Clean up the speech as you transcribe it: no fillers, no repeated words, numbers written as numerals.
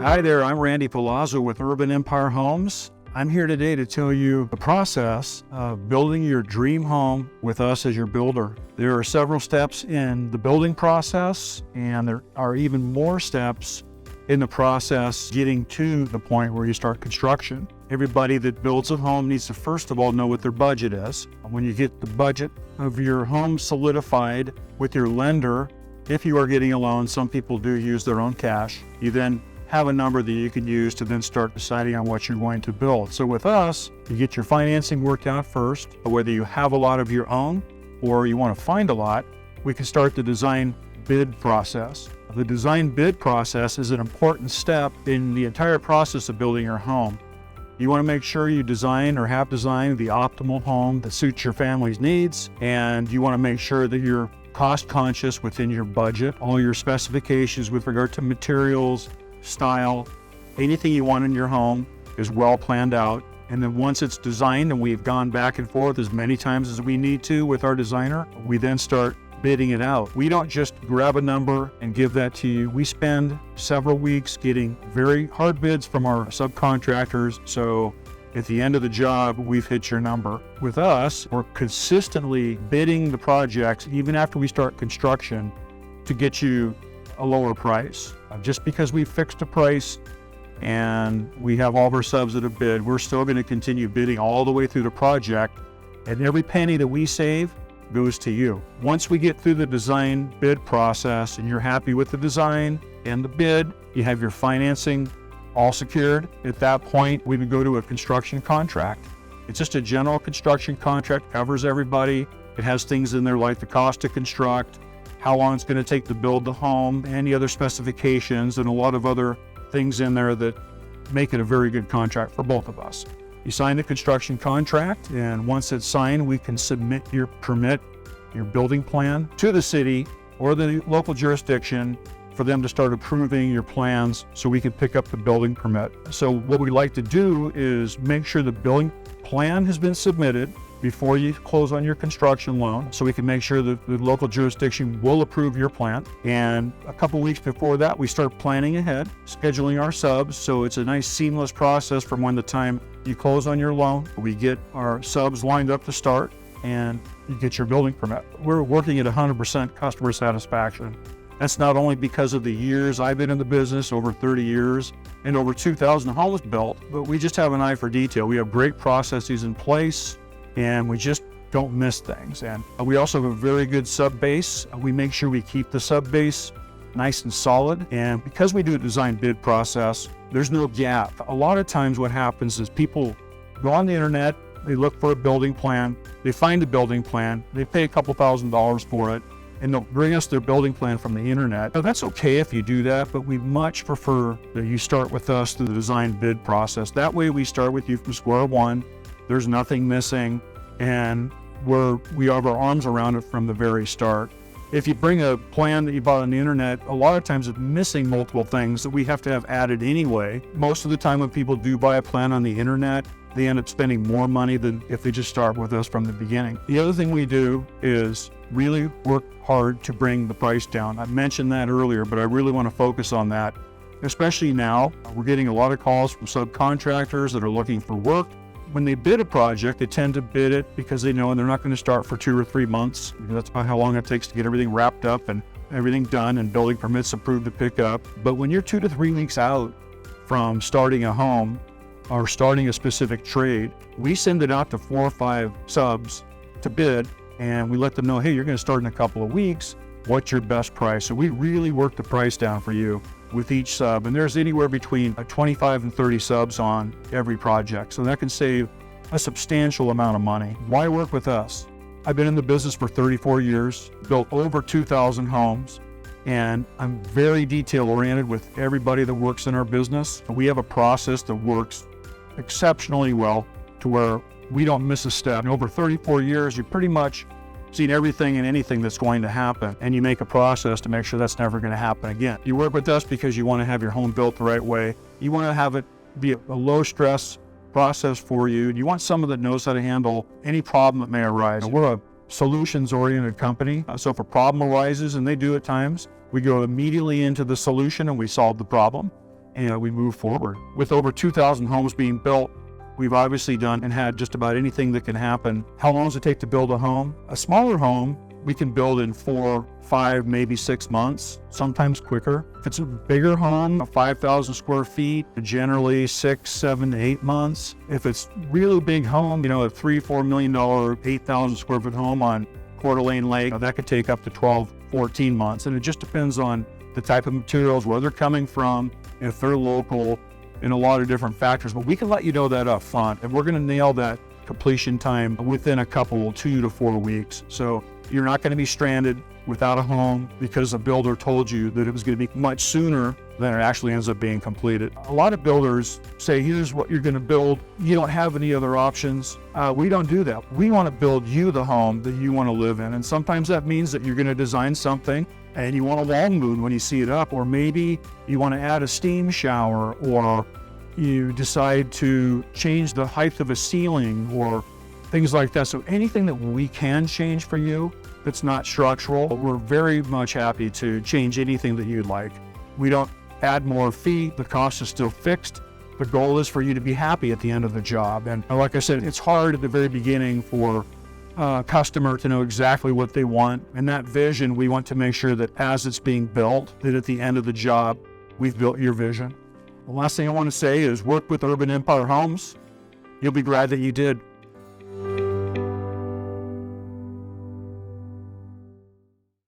Hi there, I'm Randy Palazzo with Urban Empire Homes. I'm here today to tell you the process of building your dream home with us as your builder. There are several steps in the building process, and there are even more steps in the process getting to the point where you start construction. Everybody that builds a home needs to first of all know what their budget is. When you get the budget of your home solidified with your lender, if you are getting a loan, some people do use their own cash, you then have a number that you can use to then start deciding on what you're going to build. So with us, you get your financing worked out first, whether you have a lot of your own or you want to find a lot, we can start the design bid process. The design bid process is an important step in the entire process of building your home. You want to make sure you design or have designed the optimal home that suits your family's needs, and you want to make sure that you're cost conscious within your budget. All your specifications with regard to materials, style, anything you want in your home is well planned out. And then once it's designed, and we've gone back and forth as many times as we need to with our designer, we then start bidding it out. We don't just grab a number and give that to you. We spend several weeks getting very hard bids from our subcontractors. So at the end of the job, we've hit your number. With us, we're consistently bidding the projects, even after we start construction, to get you a lower price. Just because we fixed a price and we have all of our subs that have bid, we're still going to continue bidding all the way through the project, and every penny that we save goes to you. Once we get through the design bid process and you're happy with the design and the bid, you have your financing all secured. At that point, we would go to a construction contract. It's just a general construction contract, covers everybody. It has things in there like the cost to construct, how long it's going to take to build the home, any other specifications, and a lot of other things in there that make it a very good contract for both of us. You sign the construction contract, and once it's signed, we can submit your permit, your building plan to the city or the local jurisdiction for them to start approving your plans so we can pick up the building permit. So what we like to do is make sure the building plan has been submitted before you close on your construction loan, so we can make sure that the local jurisdiction will approve your plan. And a couple weeks before that, we start planning ahead, scheduling our subs, so it's a nice seamless process from when the time you close on your loan. We get our subs lined up to start, and you get your building permit. We're working at 100% customer satisfaction. That's not only because of the years I've been in the business, over 30 years, and over 2,000 homes built, but we just have an eye for detail. We have great processes in place, and we just don't miss things. And we also have a very good sub base. We make sure we keep the sub base nice and solid. And because we do a design bid process, there's no gap. A lot of times what happens is people go on the internet, they look for a building plan, they find a building plan, they pay a couple $1,000s for it, and they'll bring us their building plan from the internet. Now, that's okay if you do that, but we much prefer that you start with us through the design bid process. That way we start with you from square one. There's nothing missing, and we have our arms around it from the very start. If you bring a plan that you bought on the internet, a lot of times it's missing multiple things that we have to have added anyway. Most of the time when people do buy a plan on the internet, they end up spending more money than if they just start with us from the beginning. The other thing we do is really work hard to bring the price down. I mentioned that earlier, but I really want to focus on that, especially now. We're getting a lot of calls from subcontractors that are looking for work. When they bid a project, they tend to bid it because they know they're not going to start for 2 or 3 months. That's about how long it takes to get everything wrapped up and everything done and building permits approved to pick up. But when you're 2 to 3 weeks out from starting a home or starting a specific trade, we send it out to 4 or 5 subs to bid, and we let them know, hey, you're going to start in a couple of weeks. What's your best price? So we really work the price down for you with each sub, and there's anywhere between 25 and 30 subs on every project, so that can save a substantial amount of money. Why work with us? I've been in the business for 34 years, built over 2,000 homes, and I'm very detail oriented with everybody that works in our business. We have a process that works exceptionally well to where we don't miss a step. In over 34 years, you pretty much seen everything and anything that's going to happen, and you make a process to make sure that's never going to happen again. You work with us because you want to have your home built the right way. You want to have it be a low stress process for you. You want someone that knows how to handle any problem that may arise. We're a solutions-oriented company, so if a problem arises, and they do at times, we go immediately into the solution and we solve the problem. and we move forward. With over 2,000 homes being built, we've obviously done and had just about anything that can happen. How long does it take to build a home? A smaller home, we can build in 4, 5, maybe 6 months, sometimes quicker. If it's a bigger home, 5,000 square feet, generally 6, 7, 8 months. If it's really big home, a $3, $4 million, 8,000 square foot home on Coeur d'Alene Lake, that could take up to 12, 14 months. And it just depends on the type of materials, where they're coming from, if they're local, and a lot of different factors. But we can let you know that up front, and we're gonna nail that completion time within a couple, 2 to 4 weeks. So you're not gonna be stranded without a home because a builder told you that it was gonna be much sooner than it actually ends up being completed. A lot of builders say, here's what you're gonna build. You don't have any other options. We don't do that. We wanna build you the home that you wanna live in. And sometimes that means that you're gonna design something and you want a long moon when you see it up, or maybe you wanna add a steam shower, or you decide to change the height of a ceiling, or things like that. So anything that we can change for you that's not structural, we're very much happy to change anything that you'd like. We don't add more fee. The cost is still fixed. The goal is for you to be happy at the end of the job. And like I said, it's hard at the very beginning for a customer to know exactly what they want. And that vision, we want to make sure that as it's being built, that at the end of the job, we've built your vision. The last thing I want to say is work with Urban Empire Homes. You'll be glad that you did.